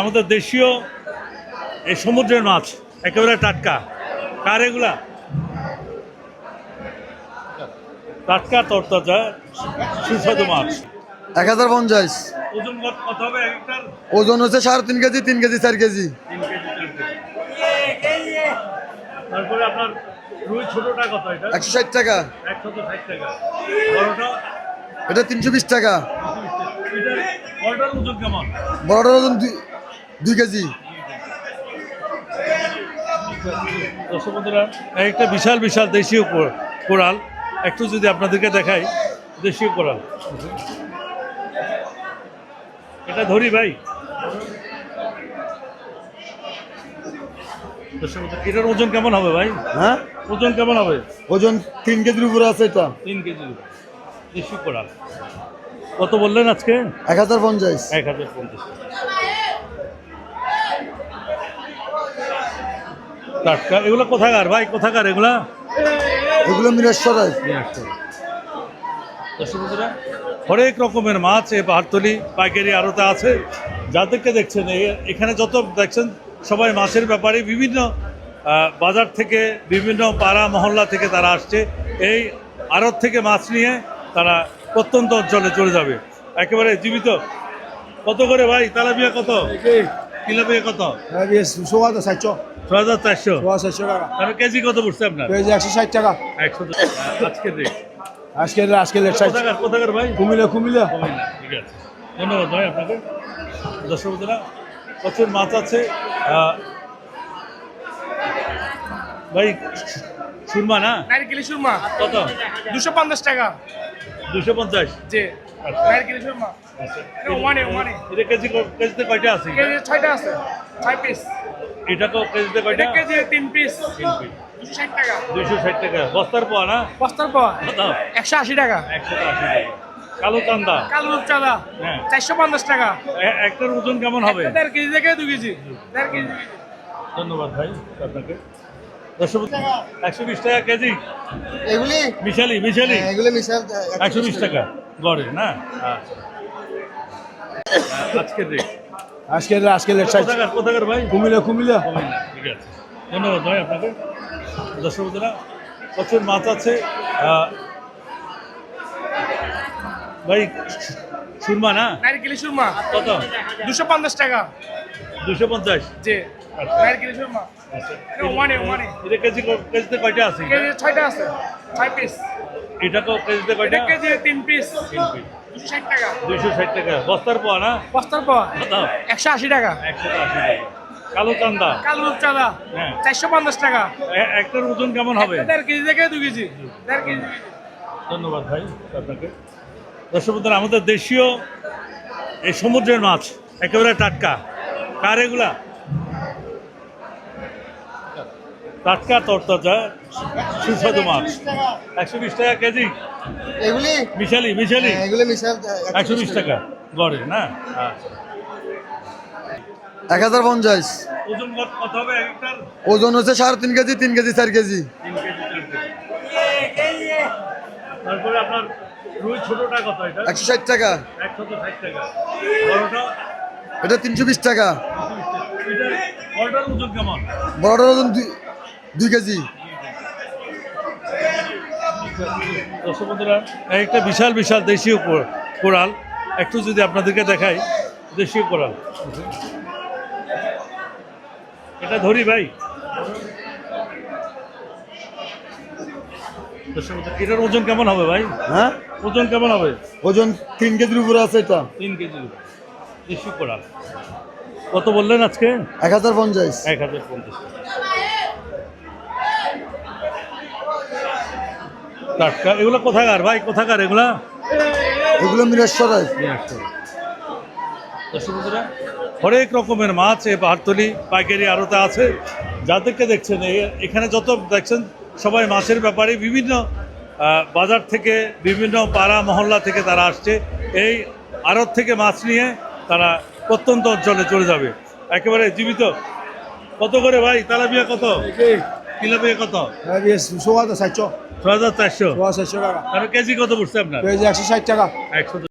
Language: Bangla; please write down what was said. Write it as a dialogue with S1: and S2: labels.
S1: আমাদের দেশীয় এই সমুদ্রের মাছ একেবারে টাটকা। কার এগুলা? টাটকা তরতাজা সুস্বাদু মাছ।
S2: 1050।
S1: ওজন কত হবে এক একটার?
S2: ওজন হচ্ছে 3.5 KG, 3 KG, 4 KG.
S1: 3 KG 4 KG. তারপরে আপনার রুই ছোটটা কত? এটা
S2: 160 টাকা।
S1: 160 টাকা। বড়টা
S2: এটা 320 টাকা।
S1: এটার বড়টার ওজন কেমন?
S2: বড়টার ওজন 2 কেজি।
S1: দর্শক বন্ধুরা, একটা বিশাল বিশাল দেশীয় কোরাল একটু যদি আপনাদেরকে দেখাই। দেশীয় কোরাল এটা ধরি ভাই। দর্শক বন্ধুরা, এটার ওজন কেমন হবে ভাই?
S2: হ্যাঁ,
S1: ওজন কেমন হবে?
S2: ওজন 3 কেজির উপরে আছে এটা।
S1: 3 কেজি দেশীয় কোরাল। কত বললেন আজকে?
S2: 1050।
S1: 1050 টাটকা। এগুলো কোথাকার ভাই? কোথাকার এগুলা?
S2: এগুলো মিরাজসরাই।
S1: দর্শক বন্ধুরা, হরেক রকমের মাছ এই পাহাড়তলি পাইকারি আড়তে আছে। যাদেরকে দেখছেন এখানে যত দেখছেন সবাই মাছের ব্যাপারে বিভিন্ন বাজার থেকে বিভিন্ন পাড়া মহল্লা থেকে তারা আসছে। এই আড়ত থেকে মাছ নিয়ে তারা প্রত্যন্ত অঞ্চলে চলে যাবে একেবারে জীবিত। কত করে ভাই তেলাপিয়া? কত তেলাপিয়া? কত? 6400। তার কেজি কত পড়ছে আপনার?
S2: 160 টাকা।
S1: 100 আজকের রেট।
S2: আজকে
S1: কোথাকার ভাই?
S2: কুমিল্লা।
S1: ঠিক আছে, ধন্যবাদ ভাই আপনাকে। দর্শক বন্ধুরা, প্রচুর মাছ আছে ভাই। সুরমা না?
S3: নারকেলি সুরমা
S1: কত?
S3: 250 টাকা।
S1: 250?
S3: জি,
S1: আচ্ছা।
S3: নারকেলি সুরমা এটা ওয়ানে
S1: এটা কেজিতে কয়টা আছে?
S3: কেজি 6টা আছে, 6 পিস।
S1: এটা কেজিতে কয়টা?
S3: এটা কেজি 3 পিস,
S1: 3 পিস।
S3: 260 টাকা।
S1: 260 টাকা বস্তার পোয়া না?
S3: বস্তার পাওয়া
S1: কত?
S3: 180 টাকা।
S1: 180 টাকা। কালো চান্দা?
S3: কালো রূপচাঁদা
S1: হ্যাঁ।
S3: 450 টাকা।
S1: একটার ওজন কেমন হবে?
S3: 1.5 কেজি থেকে 2 কেজি। 1.5 কেজি।
S1: ধন্যবাদ ভাই আপনাকে। দর্শক 120 টাকা কেজি
S2: এগুলি
S1: মিশালি
S2: এগুলো মিশাল
S1: 120 টাকা গড়ে না? আচ্ছা। আজকের রেট।
S2: আজকে লেট
S1: কোথাকার ভাই?
S2: কুমিল্লা।
S1: কুমিল্লা। ঠিক আছে, ধন্যবাদ ভাই আপনাকে। দর্শক বন্ধুরা, প্রচুর মাছ আছে ভাই। সুরমা না?
S3: নারকেলি সুরমা
S1: কত?
S3: 250 টাকা।
S1: 250?
S3: জি,
S1: আচ্ছা।
S3: নারকেলি সুরমা
S1: আচ্ছা।
S3: এটা ওয়ানে
S1: এটা কেজিতে কয়টা আছে?
S3: কেজি 6টা আছে, 6 পিস।
S1: এটা কেজিতে কয়টা?
S3: এটা কেজি 3 পিস,
S1: 3 পিস।
S3: 260 টাকা।
S1: 260 টাকা বস্তার পোয়া না?
S3: বস্তার পাওয়া
S1: কত?
S3: 180 টাকা।
S1: 180 টাকা। কালো চান্দা?
S3: কালো রূপচাঁদা
S1: হ্যাঁ।
S3: 450 টাকা।
S1: একটার ওজন কেমন হবে?
S3: 1.5 কেজি থেকে 2 কেজি। 1.5 কেজি।
S1: ধন্যবাদ ভাই আপনাকে। দর্শক বন্ধুরা, আমাদের দেশীয় এই সমুদ্রের মাছ একেবারে টাটকা। কার এগুলা? টাটকা তরতাজা সুস্বাদু মাছ। 120 টাকা কেজি।
S2: এগুলি
S1: মিশালি
S2: এগুলো মিশাল
S1: 120 টাকা গড়ে না? আচ্ছা।
S2: 1050।
S1: ওজন কত হবে এক একটার?
S2: ওজন হচ্ছে 3.5 KG, 3 KG, 4 KG.
S1: 3 KG 4 KG. তারপরে আপনার রুই ছোটটা কত? এটা
S2: 160 টাকা।
S1: 160 টাকা। বড়টা
S2: এটা 320 টাকা।
S1: এটার বড়টার ওজন কেমন?
S2: বড়টার ওজন 2 কেজি।
S1: দর্শক বন্ধুরা, একটা বিশাল বিশাল দেশীয় কোরাল একটু যদি আপনাদেরকে দেখাই। দেশীয় কোরাল এটা ধরি ভাই। দর্শক বন্ধুরা, এটার ওজন কেমন হবে ভাই?
S2: হ্যাঁ,
S1: ওজন কেমন হবে?
S2: ওজন 3 কেজির উপরে আছে এটা।
S1: 3 কেজি দেশীয় কোরাল। কত বললেন আজকে?
S2: 1050।
S1: 1050 টাটকা। এগুলো কোথাকার ভাই? কোথাকার এগুলা?
S2: এগুলো মিরাজসরাই।
S1: দর্শক বন্ধুরা, হরেক রকমের মাছ এই পাহাড়তলি পাইকারি আড়তে আছে। যাদেরকে দেখছেন এখানে যত দেখছেন সবাই মাছের ব্যাপারে বিভিন্ন বাজার থেকে বিভিন্ন পাড়া মহল্লা থেকে তারা আসছে। এই আড়ত থেকে মাছ নিয়ে তারা প্রত্যন্ত অঞ্চলে চলে যাবে একেবারে জীবিত। কত করে ভাই তেলাপিয়া? কত তেলাপিয়া? কত?
S2: 6400।
S1: 6400
S2: 6400 টাকা।
S1: তার কেজি কত পড়ছে আপনার?
S2: 160 টাকা।
S1: 100